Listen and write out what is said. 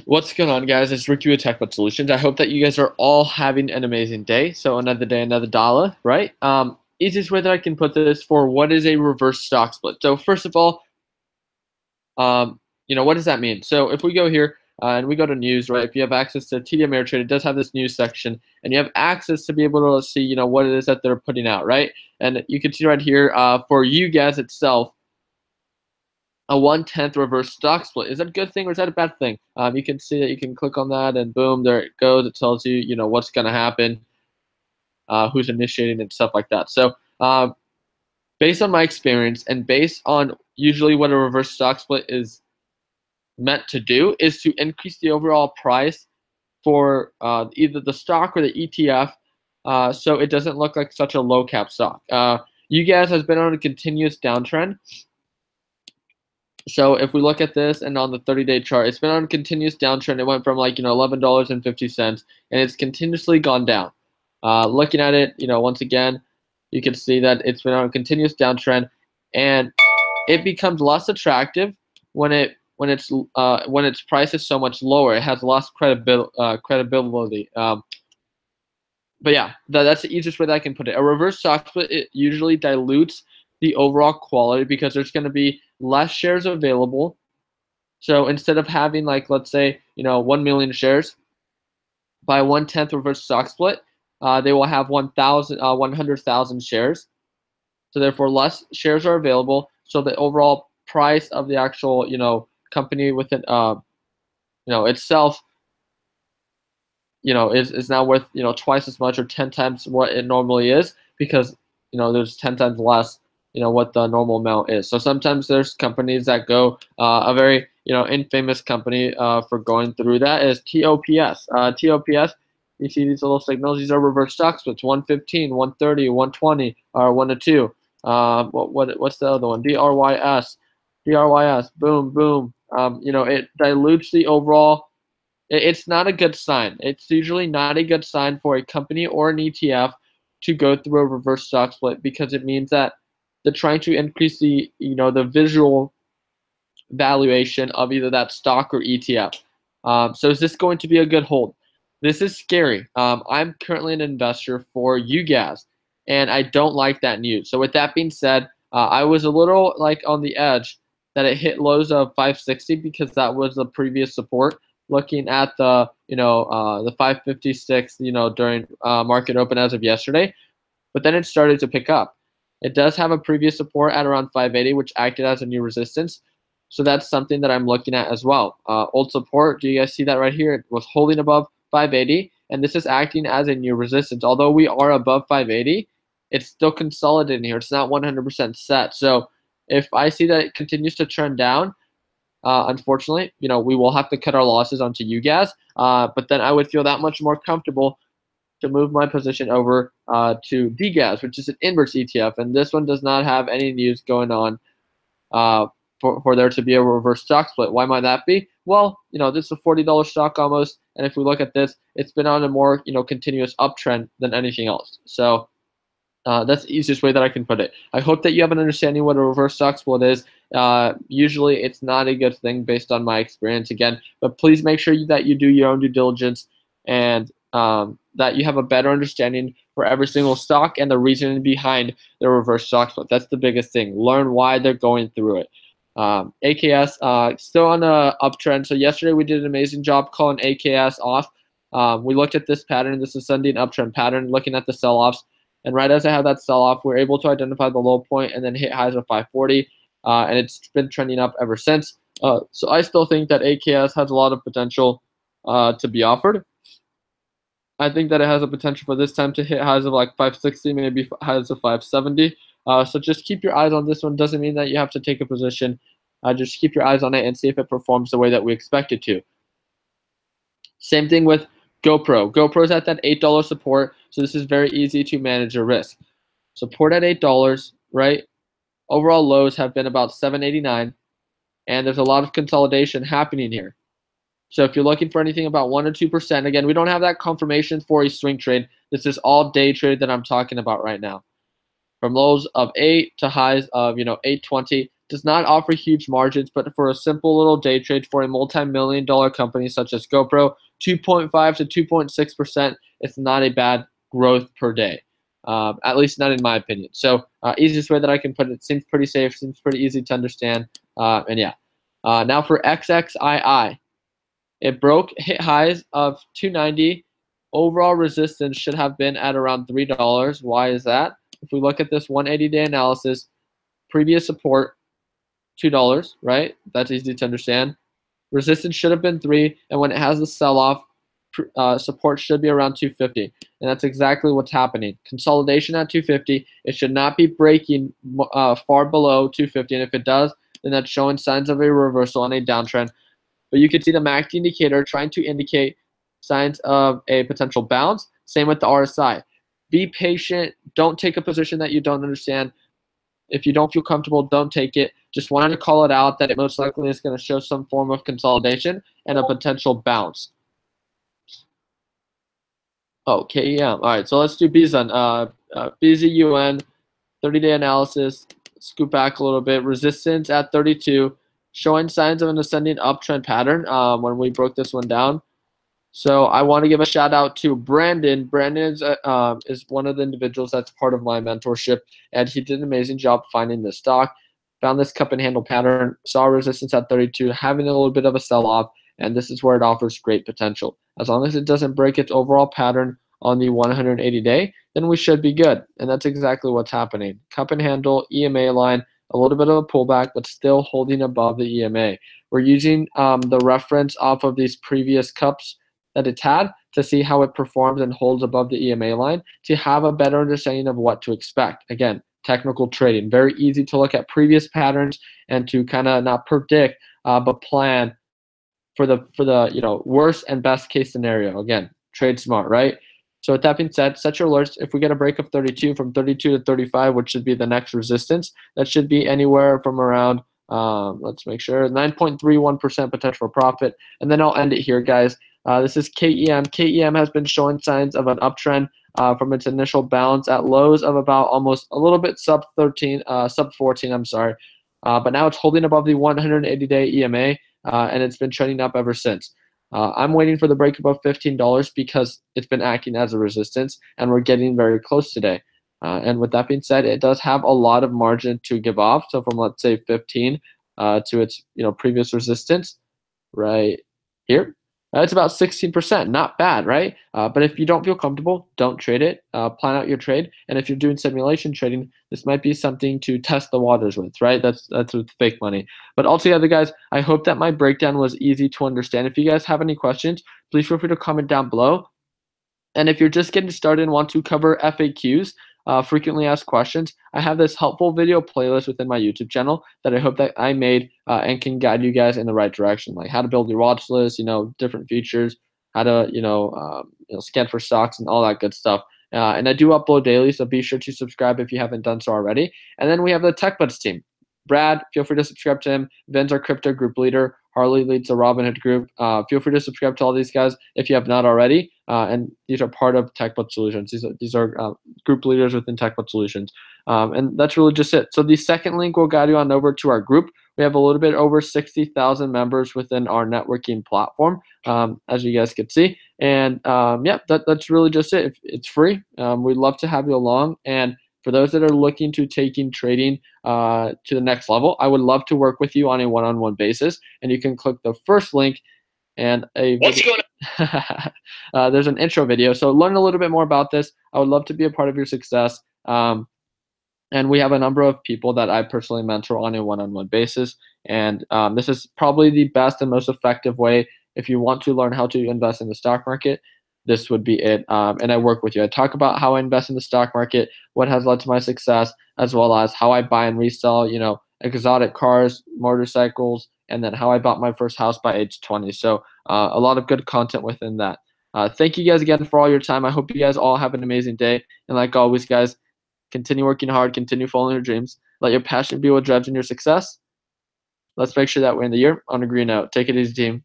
What's going on, guys? It's Ricky with TechBot Solutions. I hope that you guys are all having an amazing day. So another day, another dollar, right? Easiest way that I can put this for what is a reverse stock split. So first of all, what does that mean? So if we go here and we go to news, right? If you have access to TD Ameritrade, it does have this news section, and you have access to be able to see, what it is that they're putting out, right? And you can see right here for you guys itself, a 1/10 reverse stock split. Is that a good thing or is that a bad thing? You can see that you can click on that and boom, there it goes. It tells you, what's going to happen, who's initiating and stuff like that. So based on my experience and based on usually what a reverse stock split is meant to do is to increase the overall price for either the stock or the ETF so it doesn't look like such a low cap stock. You guys has been on a continuous downtrend. So if we look at this and on the 30-day chart, it's been on a continuous downtrend. It went from $11.50 and it's continuously gone down. Looking at it, once again, you can see that it's been on a continuous downtrend, and it becomes less attractive when its price is so much lower. It has less credibility. But yeah, that's the easiest way that I can put it. A reverse stock split, it usually dilutes the overall quality because there's going to be less shares available. So instead of having let's say 1 million shares, by 1/10 reverse stock split, they will have 100,000 shares. So therefore less shares are available. So the overall price of the actual company within itself is now worth twice as much or 10 times what it normally is, because there's 10 times less what the normal amount is. So sometimes there's companies that go a very infamous company for going through that is TOPS. TOPS, you see these little signals, these are reverse stock splits, 115, 130, 120, or 1 to 2. What's the other one? DRYS, boom, boom. It dilutes the overall. It's not a good sign. It's usually not a good sign for a company or an ETF to go through a reverse stock split, because it means that they're trying to increase the the visual valuation of either that stock or ETF. So is this going to be a good hold? This is scary. I'm currently an investor for you guys, and I don't like that news. So with that being said, I was a little on the edge that it hit lows of 560 because that was the previous support. Looking at the the 556 during market open as of yesterday, but then it started to pick up. It does have a previous support at around 580, which acted as a new resistance. So that's something that I'm looking at as well. Old support, do you guys see that right here? It was holding above 580, and this is acting as a new resistance. Although we are above 580, it's still consolidating here. It's not 100% set. So if I see that it continues to trend down, unfortunately, we will have to cut our losses onto you guys. But then I would feel that much more comfortable to move my position over to DGAS, which is an inverse ETF, and this one does not have any news going on for there to be a reverse stock split. Why might that be? Well, this is a $40 stock almost, and if we look at this, it's been on a more continuous uptrend than anything else. So that's the easiest way that I can put it. I hope that you have an understanding what a reverse stock split is. Usually, it's not a good thing based on my experience again, but please make sure that you do your own due diligence and that you have a better understanding for every single stock and the reasoning behind the reverse stock split. That's the biggest thing. Learn why they're going through it. AKS still on a uptrend. So yesterday we did an amazing job calling AKS off. We looked at this pattern. This is Sunday an uptrend pattern, looking at the sell-offs. And right as I had that sell-off, we're able to identify the low point and then hit highs of 540. And it's been trending up ever since. So I still think that AKS has a lot of potential to be offered. I think that it has a potential for this time to hit highs of 560, maybe highs of 570. So just keep your eyes on this one. Doesn't mean that you have to take a position. Just keep your eyes on it and see if it performs the way that we expect it to. Same thing with GoPro. GoPro's at that $8 support, so this is very easy to manage your risk. Support at $8, right? Overall lows have been about $7.89, and there's a lot of consolidation happening here. So if you're looking for anything about 1 or 2%, again, we don't have that confirmation for a swing trade. This is all day trade that I'm talking about right now. From lows of 8 to highs of 820, does not offer huge margins, but for a simple little day trade for a multi-million-dollar company such as GoPro, 2.5 to 2.6%, it's not a bad growth per day. At least not in my opinion. So easiest way that I can put it, seems pretty safe, seems pretty easy to understand. And yeah. Now for XXII, it hit highs of 290. Overall resistance should have been at around $3. Why is that? If we look at this 180-day analysis, previous support, $2, right? That's easy to understand. Resistance should have been 3, and when it has a sell-off, support should be around 250, and that's exactly what's happening. Consolidation at 250. It should not be breaking far below 250, and if it does, then that's showing signs of a reversal on a downtrend. But you can see the MACD indicator trying to indicate signs of a potential bounce. Same with the RSI. Be patient. Don't take a position that you don't understand. If you don't feel comfortable, don't take it. Just wanted to call it out that it most likely is going to show some form of consolidation and a potential bounce. Okay, yeah. All right, so let's do BZUN. BZUN, 30-day analysis. Scoop back a little bit. Resistance at 32, showing signs of an ascending uptrend pattern when we broke this one down. So I want to give a shout out to Brandon. Brandon is one of the individuals that's part of my mentorship, and he did an amazing job finding this stock. Found this cup and handle pattern, saw resistance at 32, having a little bit of a sell-off, and this is where it offers great potential. As long as it doesn't break its overall pattern on the 180-day, then we should be good, and that's exactly what's happening. Cup and handle, EMA line, a little bit of a pullback, but still holding above the EMA. We're using the reference off of these previous cups that it's had to see how it performs and holds above the EMA line to have a better understanding of what to expect. Again, technical trading, very easy to look at previous patterns and to kind of not predict but plan for the worst and best case scenario. Again, trade smart, right? So with that being said, set your alerts. If we get a break of 32 from 32 to 35, which should be the next resistance, that should be anywhere from around let's make sure 9.31% potential for profit, and then I'll end it here, guys. This is KEM. KEM has been showing signs of an uptrend from its initial bounce at lows of about almost a little bit sub 14, I'm sorry. But now it's holding above the 180-day EMA, and it's been trending up ever since. I'm waiting for the break above $15 because it's been acting as a resistance, and we're getting very close today. And with that being said, it does have a lot of margin to give off. So from, let's say, 15 to its previous resistance right here. It's about 16%, not bad, right? But if you don't feel comfortable, don't trade it. Plan out your trade, and if you're doing simulation trading, this might be something to test the waters with, right? That's with fake money. But altogether, guys, I hope that my breakdown was easy to understand. If you guys have any questions, please feel free to comment down below. And if you're just getting started and want to cover FAQs, frequently asked questions, I have this helpful video playlist within my YouTube channel that I hope that I made and can guide you guys in the right direction, like how to build your watch list, different features, how to scan for stocks and all that good stuff. And I do upload daily, so be sure to subscribe if you haven't done so already. And then we have the Tech Buds team. Brad, feel free to subscribe to him. Vin's our crypto group leader. Harley leads the Robinhood group. Feel free to subscribe to all these guys if you have not already. And these are part of TechBot Solutions. These are group leaders within TechBot Solutions. And that's really just it. So the second link will guide you on over to our group. We have a little bit over 60,000 members within our networking platform, as you guys can see. And yeah, that's really just it. It's free. We'd love to have you along. And for those that are looking to taking trading to the next level, I would love to work with you on a one-on-one basis. And you can click the first link and what's going on? There's an intro video. So learn a little bit more about this. I would love to be a part of your success. And we have a number of people that I personally mentor on a one-on-one basis. And this is probably the best and most effective way if you want to learn how to invest in the stock market. This would be it. And I work with you. I talk about how I invest in the stock market, what has led to my success, as well as how I buy and resell, exotic cars, motorcycles, and then how I bought my first house by age 20. So a lot of good content within that. Thank you guys again for all your time. I hope you guys all have an amazing day. And like always, guys, continue working hard, continue following your dreams. Let your passion be what drives in your success. Let's make sure that we end the year on a green note. Take it easy, team.